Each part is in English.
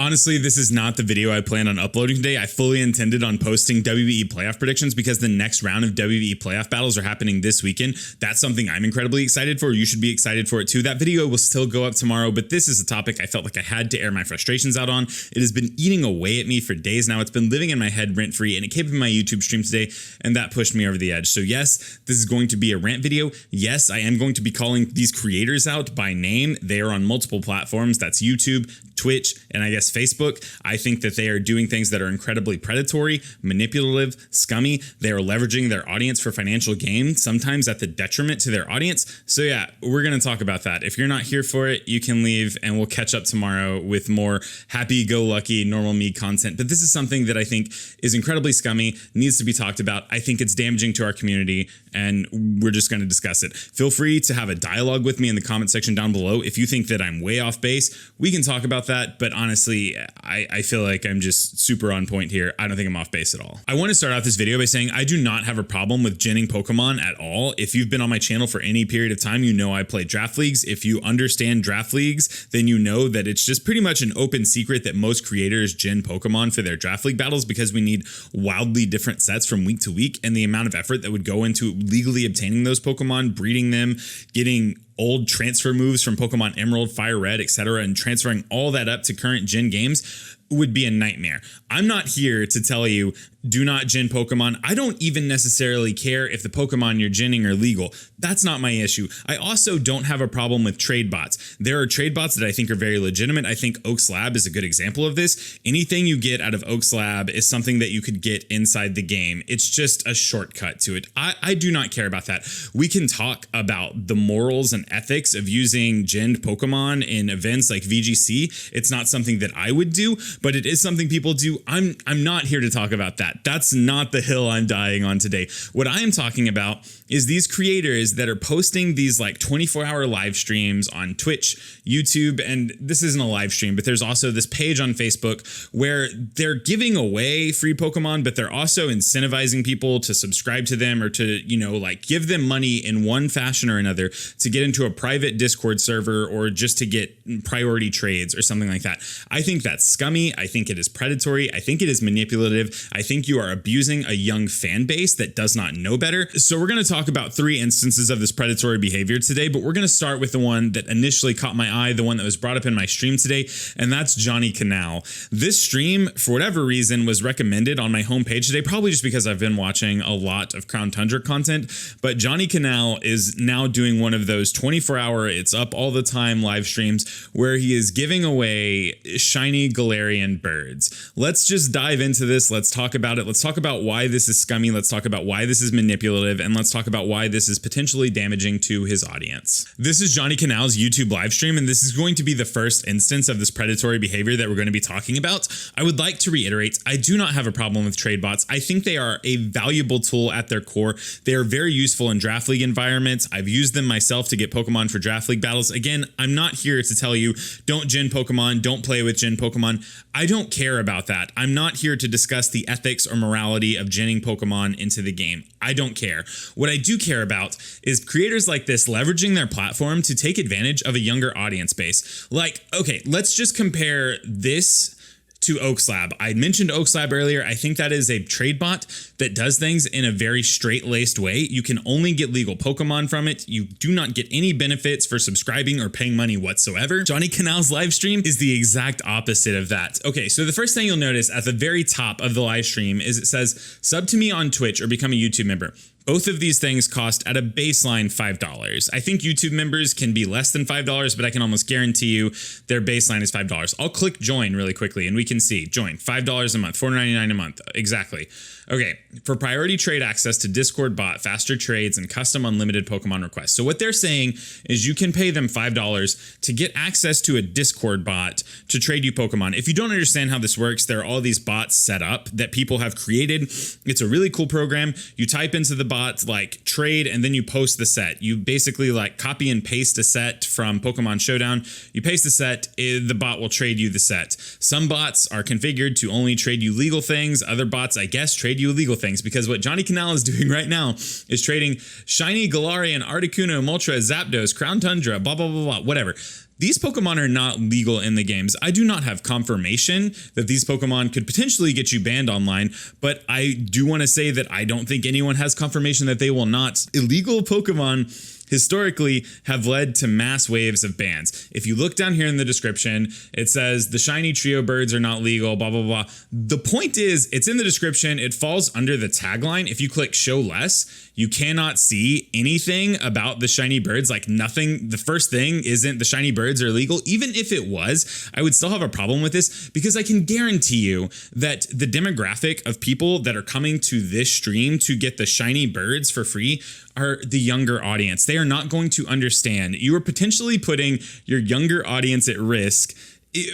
Honestly, this is not the video I planned on uploading today. I fully intended on posting WBE playoff predictions because the next round of WBE playoff battles are happening this weekend. That's something I'm incredibly excited for. You should be excited for it too. That video will still go up tomorrow, but this is a topic I felt like I had to air my frustrations out on. It has been eating away at me for days now. It's been living in my head rent-free, and it came up in my YouTube stream today, and that pushed me over the edge. So yes, this is going to be a rant video. Yes, I am going to be calling these creators out by name. They are on multiple platforms. That's YouTube, Twitch, and I guess Facebook. I think that they are doing things that are incredibly predatory, manipulative, scummy. They are leveraging their audience for financial gain, sometimes at the detriment to their audience. So yeah, we're going to talk about that. If you're not here for it, you can leave and we'll catch up tomorrow with more happy-go-lucky, normal me content. But this is something that I think is incredibly scummy, needs to be talked about. I think it's damaging to our community, and we're just going to discuss it. Feel free to have a dialogue with me in the comment section down below. If you think that I'm way off base, we can talk about that. But honestly, I feel like I'm just super on point here. I don't think I'm off base at all. I want to start out this video by saying I do not have a problem with ginning Pokemon at all. If you've been on my channel for any period of time, you know I play draft leagues. If you understand draft leagues, then you know that it's just pretty much an open secret that most creators gin Pokemon for their draft league battles because we need wildly different sets from week to week, and the amount of effort that would go into legally obtaining those Pokemon, breeding them, getting old transfer moves from Pokemon Emerald, Fire Red, etc., and transferring all that up to current gen games would be a nightmare. I'm not here to tell you do not gin Pokemon. I don't even necessarily care if the Pokemon you're ginning are legal. That's not my issue. I also don't have a problem with trade bots. There are trade bots that I think are very legitimate. I think Auslove is a good example of this. Anything you get out of Auslove is something that you could get inside the game. It's just a shortcut to it. I do not care about that. We can talk about the morals and ethics of using ginned Pokemon in events like VGC. It's not something that I would do, but it is something people do. I'm not here to talk about that. That's not the hill I'm dying on today. What I am talking about is these creators that are posting these like 24-hour live streams on Twitch, YouTube, and this isn't a live stream, but there's also this page on Facebook where they're giving away free Pokemon, but they're also incentivizing people to subscribe to them or to, you know, like give them money in one fashion or another to get into a private Discord server or just to get priority trades or something like that. I think that's scummy. I think it is predatory. I think it is manipulative. I think you are abusing a young fan base that does not know better. So we're going to talk about 3 instances of this predatory behavior today, but we're going to start with the one that initially caught my eye, the one that was brought up in my stream today, and that's Johnny Canal. This stream, for whatever reason, was recommended on my homepage today, probably just because I've been watching a lot of Crown Tundra content, but Johnny Canal is now doing one of those 24-hour, it's up all the time live streams where he is giving away shiny Galarian birds. Let's just dive into this. Let's talk about it. Let's talk about why this is scummy. Let's talk about why this is manipulative, and let's talk about why this is potentially damaging to his audience. This is Johnny Canal's YouTube live stream, and this is going to be the first instance of this predatory behavior that we're going to be talking about. I would like to reiterate, I do not have a problem with trade bots. I think they are a valuable tool at their core. They are very useful in draft league environments. I've used them myself to get Pokemon for draft league battles. Again, I'm not here to tell you don't gin Pokemon, don't play with gin Pokemon. I don't care about that. I'm not here to discuss the ethics or morality of ginning Pokemon into the game. I don't care. What I do care about is creators like this leveraging their platform to take advantage of a younger audience base. Like, okay, let's just compare this to Auslove. I mentioned Auslove earlier. I think that is a trade bot that does things in a very straight-laced way. You can only get legal Pokemon from it. You do not get any benefits for subscribing or paying money whatsoever. Johnny Canal's live stream is the exact opposite of that. Okay, so the first thing you'll notice at the very top of the live stream is it says, sub to me on Twitch or become a YouTube member. Both of these things cost at a baseline $5. I think YouTube members can be less than $5, but I can almost guarantee you their baseline is $5. I'll click join really quickly and we can see join $5 a month, $4.99 a month. Exactly. Okay, for priority trade access to Discord bot, faster trades, and custom unlimited Pokemon requests. So what they're saying is you can pay them $5 to get access to a Discord bot to trade you Pokemon. If you don't understand how this works, there are all these bots set up that people have created. It's a really cool program. You type into the bot like trade and then you post the set. You basically like copy and paste a set from Pokemon Showdown. You paste the set, the bot will trade you the set. Some bots are configured to only trade you legal things. Other bots, I guess, trade you illegal things, because what Johnny Canal is doing right now is trading shiny Galarian, Articuno, Moltres, Zapdos, Crown Tundra, blah, blah, blah, blah, whatever. these Pokemon are not legal in the games. I do not have confirmation that these Pokemon could potentially get you banned online, but I do want to say that I don't think anyone has confirmation that they will not. Illegal Pokemon historically have led to mass waves of bans. If you look down here in the description, it says the shiny trio birds are not legal, blah, blah, blah. The point is, it's in the description. It falls under the tagline. If you click show less, you cannot see anything about the shiny birds, like nothing. The first thing isn't the shiny birds are illegal. Even if it was, I would still have a problem with this because I can guarantee you that the demographic of people that are coming to this stream to get the shiny birds for free are the younger audience. They are not going to understand. You are potentially putting your younger audience at risk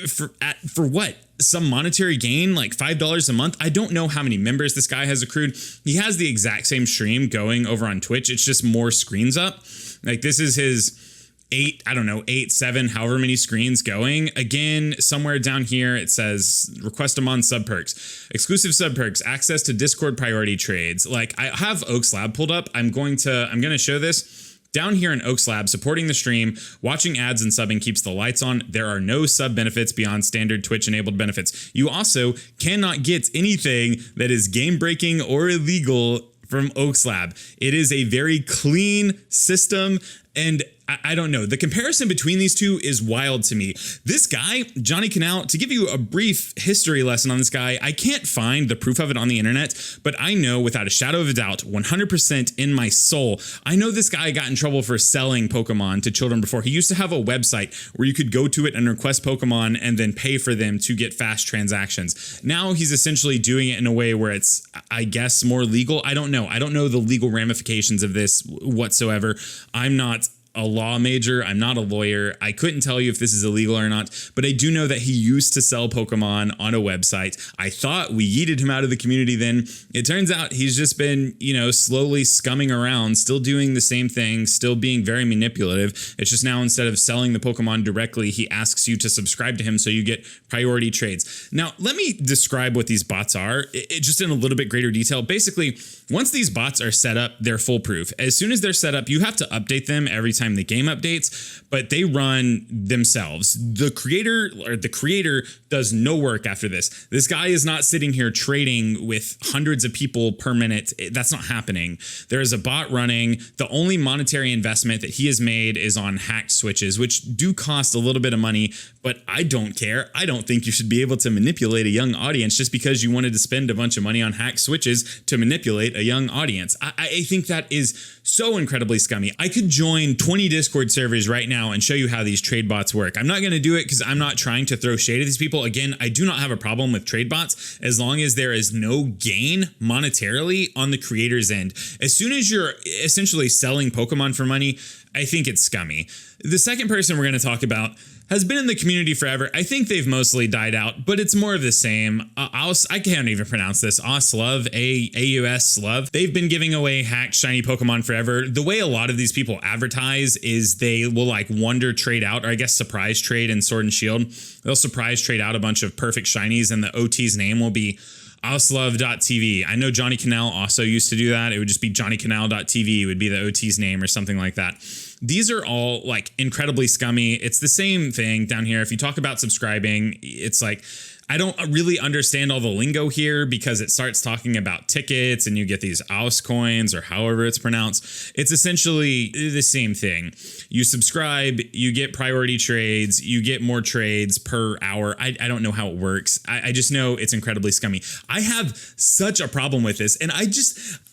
for what? Some monetary gain, like $5 a month. I don't know how many members this guy has accrued. He has the exact same stream going over on Twitch. It's just more screens up. Like this is his 8, 7, however many screens going. Again, somewhere down here, it says request them on sub perks, exclusive sub perks, access to Discord priority trades. Like I have Auslove pulled up. I'm going to show this. Down here in Auslove, supporting the stream, watching ads and subbing keeps the lights on. There are no sub benefits beyond standard Twitch enabled benefits. You also cannot get anything that is game breaking or illegal from Auslove. It is a very clean system, and I don't know. The comparison between these two is wild to me. This guy, Johnny Canal, to give you a brief history lesson on this guy, I can't find the proof of it on the internet, but I know without a shadow of a doubt, 100% in my soul, I know this guy got in trouble for selling Pokemon to children before. He used to have a website where you could go to it and request Pokemon and then pay for them to get fast transactions. Now he's essentially doing it in a way where it's, I guess, more legal. I don't know. I don't know the legal ramifications of this whatsoever. I'm not a law major. I'm not a lawyer. I couldn't tell you if this is illegal or not, but I do know that he used to sell Pokemon on a website. I thought we yeeted him out of the community then. It turns out he's just been, slowly scumming around, still doing the same thing, still being very manipulative. It's just now instead of selling the Pokemon directly, he asks you to subscribe to him so you get priority trades. Now, let me describe what these bots are, just in a little bit greater detail. Basically, once these bots are set up, they're foolproof. As soon as they're set up, you have to update them every time the game updates, but they run themselves. The creator does no work after this. This guy is not sitting here trading with hundreds of people per minute. That's not happening. There is a bot running. The only monetary investment that he has made is on hacked switches, which do cost a little bit of money, but I don't care. I don't think you should be able to manipulate a young audience just because you wanted to spend a bunch of money on hacked switches to manipulate a young audience. I think that is so incredibly scummy. I could join 20 Discord servers right now and show you how these trade bots work. I'm not going to do it because I'm not trying to throw shade at these people. Again, I do not have a problem with trade bots as long as there is no gain monetarily on the creator's end. As soon as you're essentially selling Pokemon for money, I think it's scummy. The second person we're going to talk about has been in the community forever. I think they've mostly died out, but it's more of the same. I can't even pronounce this. Auslove, Auslove. They've been giving away hacked shiny Pokemon forever. The way a lot of these people advertise is they will like wonder trade out, or I guess surprise trade in Sword and Shield. They'll surprise trade out a bunch of perfect shinies and the OT's name will be Auslove.tv. I know Johnny Canal also used to do that. It would just be JohnnyCanal.tv would be the OT's name or something like that. These are all like incredibly scummy. It's the same thing down here. If you talk about subscribing, it's like, I don't really understand all the lingo here because it starts talking about tickets and you get these Aus coins or however it's pronounced. It's essentially the same thing. You subscribe, you get priority trades, you get more trades per hour. I don't know how it works. I just know it's incredibly scummy. I have such a problem with this, and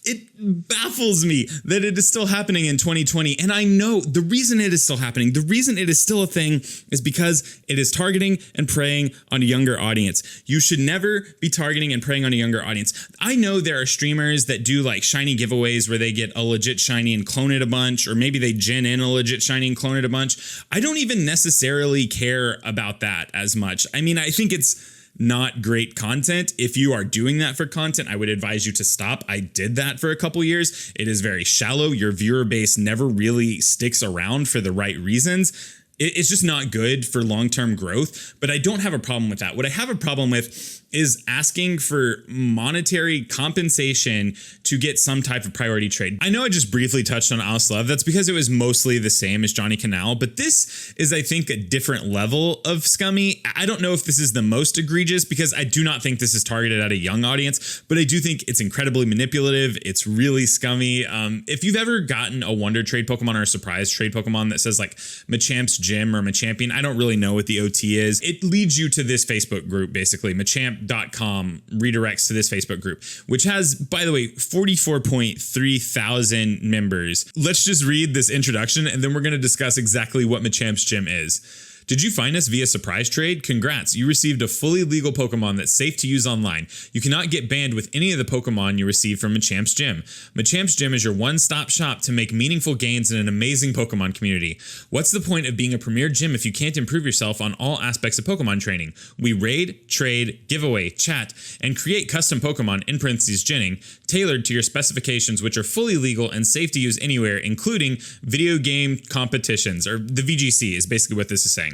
it baffles me that it is still happening in 2020. And I know the reason it is still happening, the reason it is still a thing is because it is targeting and preying on a younger audience. You should never be targeting and preying on a younger audience. I know there are streamers that do like shiny giveaways where they get a legit shiny and clone it a bunch, or maybe they gen in a legit shiny and clone it a bunch. I don't even necessarily care about that as much. I mean, I think it's not great content. If you are doing that for content, I would advise you to stop. I did that for a couple years. It is very shallow. Your viewer base never really sticks around for the right reasons. It's just not good for long-term growth, but I don't have a problem with that. What I have a problem with is asking for monetary compensation to get some type of priority trade. I know I just briefly touched on Auslove. That's because it was mostly the same as Johnny Canal, but this is, I think, a different level of scummy. I don't know if this is the most egregious because I do not think this is targeted at a young audience, but I do think it's incredibly manipulative. It's really scummy. If you've ever gotten a Wonder Trade Pokemon or a Surprise Trade Pokemon that says like Machamp's Gym or Machampion, I don't really know what the OT is. It leads you to this Facebook group, basically. Machamp.com redirects to this Facebook group, which has, by the way, 44.3 thousand members. Let's just read this introduction and then we're going to discuss exactly what Machamp's Gym is. Did you find us via surprise trade? Congrats, you received a fully legal Pokemon that's safe to use online. You cannot get banned with any of the Pokemon you receive from Machamp's Gym. Machamp's Gym is your one-stop shop to make meaningful gains in an amazing Pokemon community. What's the point of being a premier gym if you can't improve yourself on all aspects of Pokemon training? We raid, trade, giveaway, chat, and create custom Pokemon, in parentheses ginning, tailored to your specifications, which are fully legal and safe to use anywhere, including video game competitions, or the VGC is basically what this is saying.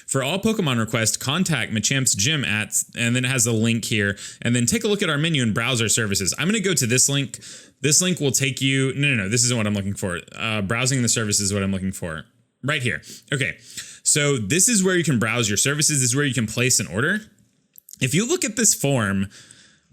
For all Pokemon requests, contact Machamp's Gym at, and then it has a link here, and then take a look at our menu and browse our services. I'm going to go to this link. This link will take you, no, this isn't what I'm looking for. Browsing the services is what I'm looking for. Right here. Okay, so this is where you can browse your services. This is where you can place an order. If you look at this form,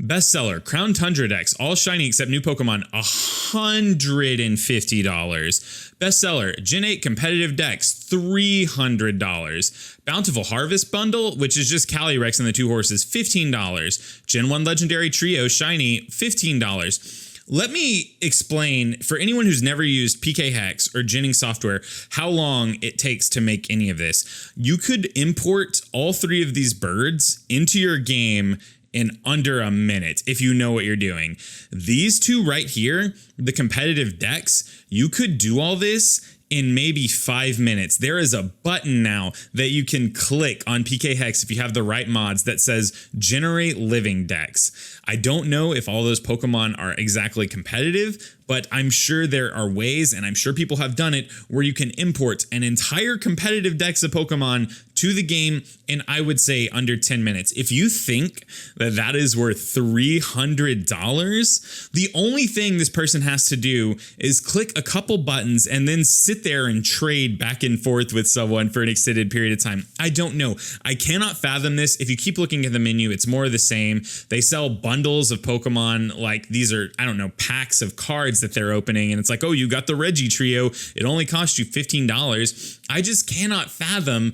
bestseller, Crown Tundra decks, all shiny except new Pokemon, $150. Bestseller, Gen 8 competitive decks, $300. Bountiful Harvest Bundle, which is just Calyrex and the 2 horses, $15. Gen 1 Legendary Trio, shiny, $15. Let me explain, for anyone who's never used PK Hex or ginning software, how long it takes to make any of this. You could import all 3 of these birds into your game in under a minute if you know what you're doing. These 2 right here, the competitive decks, you could do all this in maybe 5 minutes. There is a button now that you can click on PK Hex if you have the right mods that says generate living decks. I don't know if all those Pokemon are exactly competitive, but I'm sure there are ways, and I'm sure people have done it, where you can import an entire competitive decks of Pokemon to the game in, I would say, under 10 minutes. If you think that that is worth $300, the only thing this person has to do is click a couple buttons and then sit there and trade back and forth with someone for an extended period of time. I don't know. I cannot fathom this. If you keep looking at the menu, it's more of the same. They sell bundles of Pokemon, like these are, I don't know, packs of cards that they're opening, and it's like, oh, you got the Reggie trio, it only cost you $15. I just cannot fathom.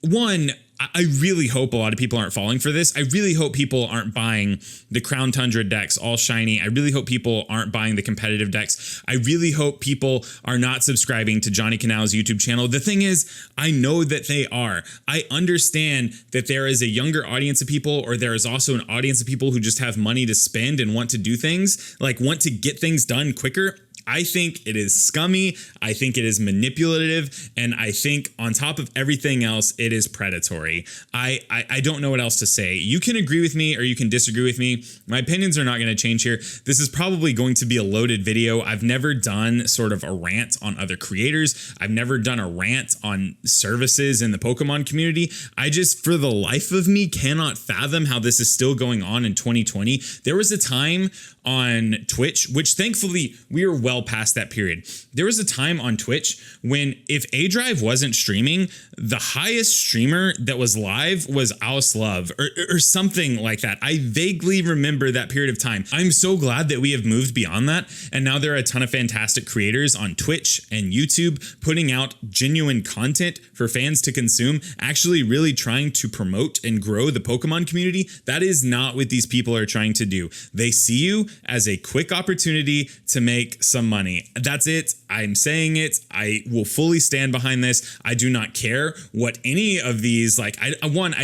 One, I really hope a lot of people aren't falling for this. I really hope people aren't buying the Crown Tundra decks all shiny. I really hope people aren't buying the competitive decks. I really hope people are not subscribing to Johnny Canal's YouTube channel. The thing is, I know that they are. I understand that there is a younger audience of people, or there is also an audience of people who just have money to spend and want to do things, like want to get things done quicker. I think it is scummy. I think it is manipulative. And I think on top of everything else, it is predatory. I don't know what else to say. You can agree with me or you can disagree with me. My opinions are not going to change here. This is probably going to be a loaded video. I've never done sort of a rant on other creators. I've never done a rant on services in the Pokemon community. I just, for the life of me, cannot fathom how this is still going on in 2020. There was a time on Twitch, which thankfully we are well past that period. There was a time on Twitch when if A-Drive wasn't streaming, the highest streamer that was live was Auslove or something like that. I vaguely remember that period of time. I'm so glad that we have moved beyond that. And now there are a ton of fantastic creators on Twitch and YouTube putting out genuine content for fans to consume, actually really trying to promote and grow the Pokemon community. That is not what these people are trying to do. They see you as a quick opportunity to make some money. That's it. I'm saying it. I will fully stand behind this. I do not care what any of these, like, I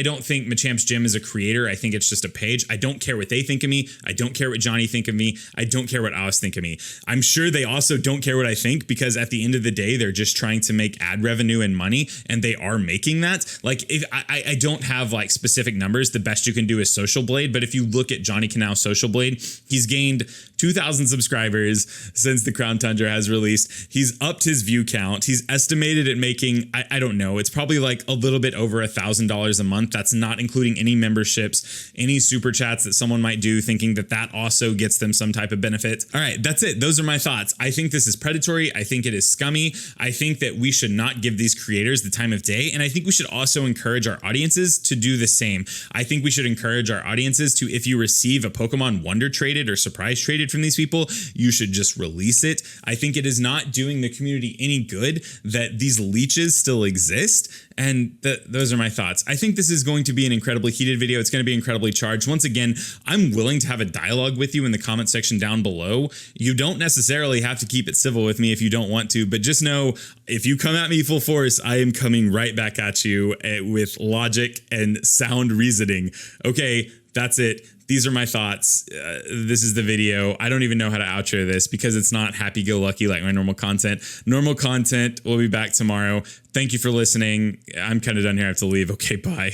don't think Machamp's Gym is a creator. I think it's just a page. I don't care what they think of me. I don't care what Johnny think of me. I don't care what Aus think of me. I'm sure they also don't care what I think, because at the end of the day, they're just trying to make ad revenue and money, and they are making that. Like, if I don't have like specific numbers, the best you can do is Social Blade. But if you look at Johnny Canal Social Blade, he's gained 2,000 subscribers since the the Crown Tundra has released. He's upped his view count. He's estimated at making, I don't know, it's probably like a little bit over $1,000 a month. That's not including any memberships, any super chats that someone might do, thinking that that also gets them some type of benefit. All right, that's it. Those are my thoughts. I think this is predatory. I think it is scummy. I think that we should not give these creators the time of day. And I think we should also encourage our audiences to do the same. I think we should encourage our audiences to, if you receive a Pokemon Wonder traded or surprise traded from these people, you should just release it. I think it is not doing the community any good that these leeches still exist. And those are my thoughts. I think this is going to be an incredibly heated video. It's going to be incredibly charged. Once again, I'm willing to have a dialogue with you in the comment section down below. You don't necessarily have to keep it civil with me if you don't want to, but just know if you come at me full force, I am coming right back at you with logic and sound reasoning. Okay, that's it. These are my thoughts. This is the video. I don't even know how to outro this because it's not happy-go-lucky like my normal content. Normal content, we'll be back tomorrow. Thank you for listening. I'm kind of done here. I have to leave. Okay, bye.